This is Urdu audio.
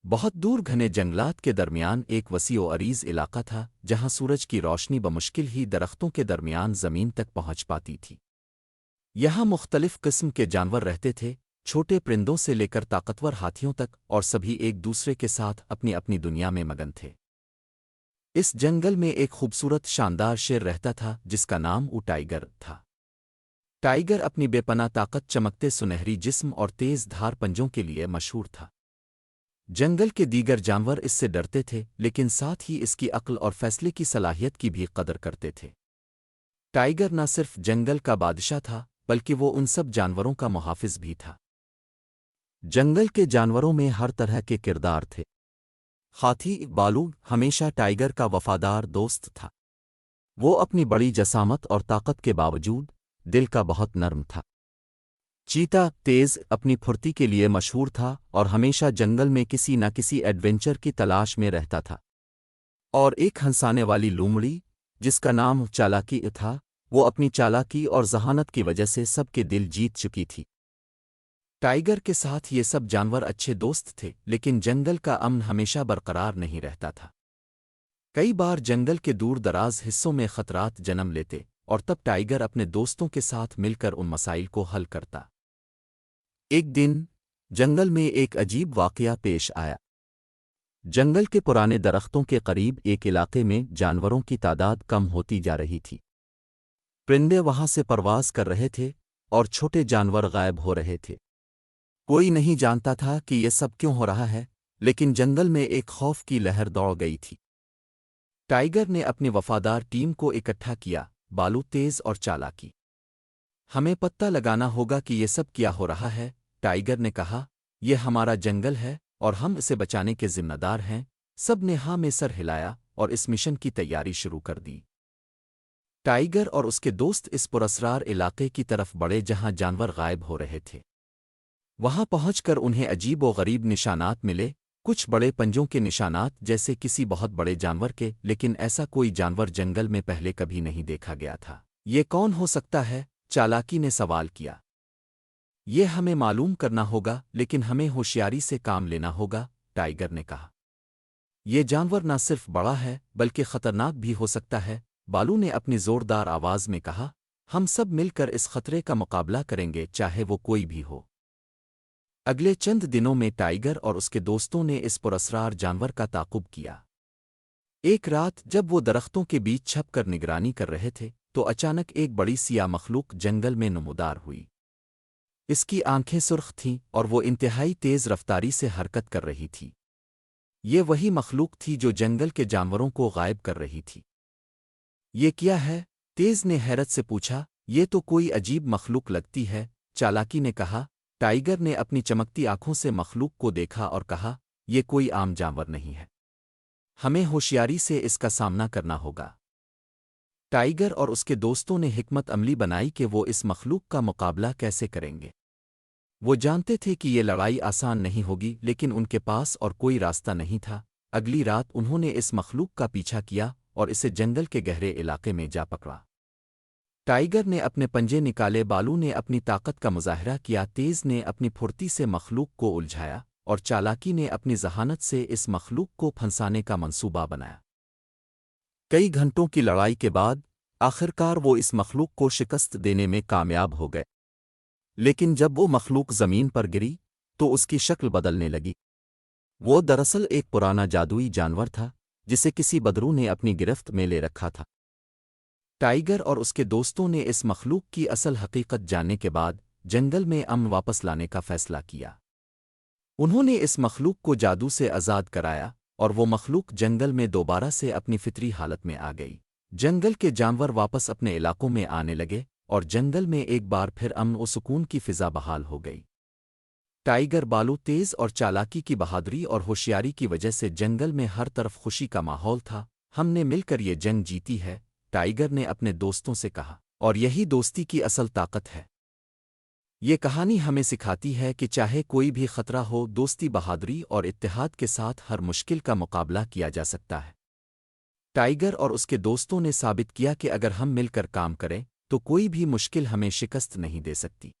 بہت دور گھنے جنگلات کے درمیان ایک وسیع و عریض علاقہ تھا جہاں سورج کی روشنی بمشکل ہی درختوں کے درمیان زمین تک پہنچ پاتی تھی۔ یہاں مختلف قسم کے جانور رہتے تھے، چھوٹے پرندوں سے لے کر طاقتور ہاتھیوں تک، اور سبھی ایک دوسرے کے ساتھ اپنی اپنی دنیا میں مگن تھے۔ اس جنگل میں ایک خوبصورت شاندار شیر رہتا تھا جس کا نام ٹائیگر تھا۔ ٹائیگر اپنی بے پناہ طاقت، چمکتے سنہری جسم اور تیز دھار پنجوں کے لیے مشہور تھا۔ جنگل کے دیگر جانور اس سے ڈرتے تھے، لیکن ساتھ ہی اس کی عقل اور فیصلے کی صلاحیت کی بھی قدر کرتے تھے۔ ٹائیگر نہ صرف جنگل کا بادشاہ تھا بلکہ وہ ان سب جانوروں کا محافظ بھی تھا۔ جنگل کے جانوروں میں ہر طرح کے کردار تھے۔ ہاتھی بالو ہمیشہ ٹائیگر کا وفادار دوست تھا۔ وہ اپنی بڑی جسامت اور طاقت کے باوجود دل کا بہت نرم تھا۔ چیتا تیز اپنی پھرتی کے لیے مشہور تھا اور ہمیشہ جنگل میں کسی نہ کسی ایڈونچر کی تلاش میں رہتا تھا۔ اور ایک ہنسانے والی لومڑی جس کا نام چالاکی تھا، وہ اپنی چالاکی اور ذہانت کی وجہ سے سب کے دل جیت چکی تھی۔ ٹائیگر کے ساتھ یہ سب جانور اچھے دوست تھے، لیکن جنگل کا امن ہمیشہ برقرار نہیں رہتا تھا۔ کئی بار جنگل کے دور دراز حصوں میں خطرات جنم لیتے، اور تب ٹائیگر اپنے دوستوں کے ساتھ مل کر ان مسائل کو حل کرتا۔ ایک دن جنگل میں ایک عجیب واقعہ پیش آیا۔ جنگل کے پرانے درختوں کے قریب ایک علاقے میں جانوروں کی تعداد کم ہوتی جا رہی تھی۔ پرندے وہاں سے پرواز کر رہے تھے اور چھوٹے جانور غائب ہو رہے تھے۔ کوئی نہیں جانتا تھا کہ یہ سب کیوں ہو رہا ہے، لیکن جنگل میں ایک خوف کی لہر دوڑ گئی تھی۔ ٹائیگر نے اپنی وفادار ٹیم کو اکٹھا کیا، بالو تیز اور چالاکی۔ ہمیں پتہ لگانا ہوگا کہ یہ سب کیا ہو رہا ہے، ٹائیگر نے کہا۔ یہ ہمارا جنگل ہے اور ہم اسے بچانے کے ذمہ دار ہیں۔ سب نے ہاں میں سر ہلایا اور اس مشن کی تیاری شروع کر دی۔ ٹائیگر اور اس کے دوست اس پراسرار علاقے کی طرف بڑھے جہاں جانور غائب ہو رہے تھے۔ وہاں پہنچ کر انہیں عجیب و غریب نشانات ملے، کچھ بڑے پنجوں کے نشانات جیسے کسی بہت بڑے جانور کے، لیکن ایسا کوئی جانور جنگل میں پہلے کبھی نہیں دیکھا گیا تھا۔ یہ کون ہو سکتا ہے؟ چالاکی نے سوال کیا۔ یہ ہمیں معلوم کرنا ہوگا، لیکن ہمیں ہوشیاری سے کام لینا ہوگا، ٹائیگر نے کہا۔ یہ جانور نہ صرف بڑا ہے بلکہ خطرناک بھی ہو سکتا ہے، بالو نے اپنی زوردار آواز میں کہا۔ ہم سب مل کر اس خطرے کا مقابلہ کریں گے، چاہے وہ کوئی بھی ہو۔ اگلے چند دنوں میں ٹائیگر اور اس کے دوستوں نے اس پراسرار جانور کا تعاقب کیا۔ ایک رات جب وہ درختوں کے بیچ چھپ کر نگرانی کر رہے تھے تو اچانک ایک بڑی سیاہ مخلوق جنگل میں نمودار ہوئی۔ اس کی آنکھیں سرخ تھیں اور وہ انتہائی تیز رفتاری سے حرکت کر رہی تھی۔ یہ وہی مخلوق تھی جو جنگل کے جانوروں کو غائب کر رہی تھی۔ یہ کیا ہے؟ تیز نے حیرت سے پوچھا۔ یہ تو کوئی عجیب مخلوق لگتی ہے، چالاکی نے کہا۔ ٹائیگر نے اپنی چمکتی آنکھوں سے مخلوق کو دیکھا اور کہا، یہ کوئی عام جانور نہیں ہے۔ ہمیں ہوشیاری سے اس کا سامنا کرنا ہوگا۔ ٹائیگر اور اس کے دوستوں نے حکمت عملی بنائی کہ وہ اس مخلوق کا مقابلہ کیسے کریں گے۔ وہ جانتے تھے کہ یہ لڑائی آسان نہیں ہوگی، لیکن ان کے پاس اور کوئی راستہ نہیں تھا۔ اگلی رات انہوں نے اس مخلوق کا پیچھا کیا اور اسے جنگل کے گہرے علاقے میں جا پکڑا۔ ٹائیگر نے اپنے پنجے نکالے، بالو نے اپنی طاقت کا مظاہرہ کیا، تیز نے اپنی پھرتی سے مخلوق کو الجھایا، اور چالاکی نے اپنی ذہانت سے اس مخلوق کو پھنسانے کا منصوبہ بنایا۔ کئی گھنٹوں کی لڑائی کے بعد آخرکار وہ اس مخلوق کو شکست دینے میں کامیاب ہو گئے۔ لیکن جب وہ مخلوق زمین پر گری تو اس کی شکل بدلنے لگی۔ وہ دراصل ایک پرانا جادوئی جانور تھا جسے کسی بدرو نے اپنی گرفت میں لے رکھا تھا۔ ٹائیگر اور اس کے دوستوں نے اس مخلوق کی اصل حقیقت جاننے کے بعد جنگل میں امن واپس لانے کا فیصلہ کیا۔ انہوں نے اس مخلوق کو جادو سے آزاد کرایا اور وہ مخلوق جنگل میں دوبارہ سے اپنی فطری حالت میں آ گئی۔ جنگل کے جانور واپس اپنے علاقوں میں آنے لگے اور جنگل میں ایک بار پھر امن و سکون کی فضا بحال ہو گئی۔ ٹائیگر، بالو تیز اور چالاکی کی بہادری اور ہوشیاری کی وجہ سے جنگل میں ہر طرف خوشی کا ماحول تھا۔ ہم نے مل کر یہ جنگ جیتی ہے، ٹائیگر نے اپنے دوستوں سے کہا، اور یہی دوستی کی اصل طاقت ہے۔ یہ کہانی ہمیں سکھاتی ہے کہ چاہے کوئی بھی خطرہ ہو، دوستی، بہادری اور اتحاد کے ساتھ ہر مشکل کا مقابلہ کیا جا سکتا ہے۔ ٹائیگر اور اس کے دوستوں نے ثابت کیا کہ اگر ہم مل کر کام کریں تو کوئی بھی مشکل ہمیں شکست نہیں دے سکتی۔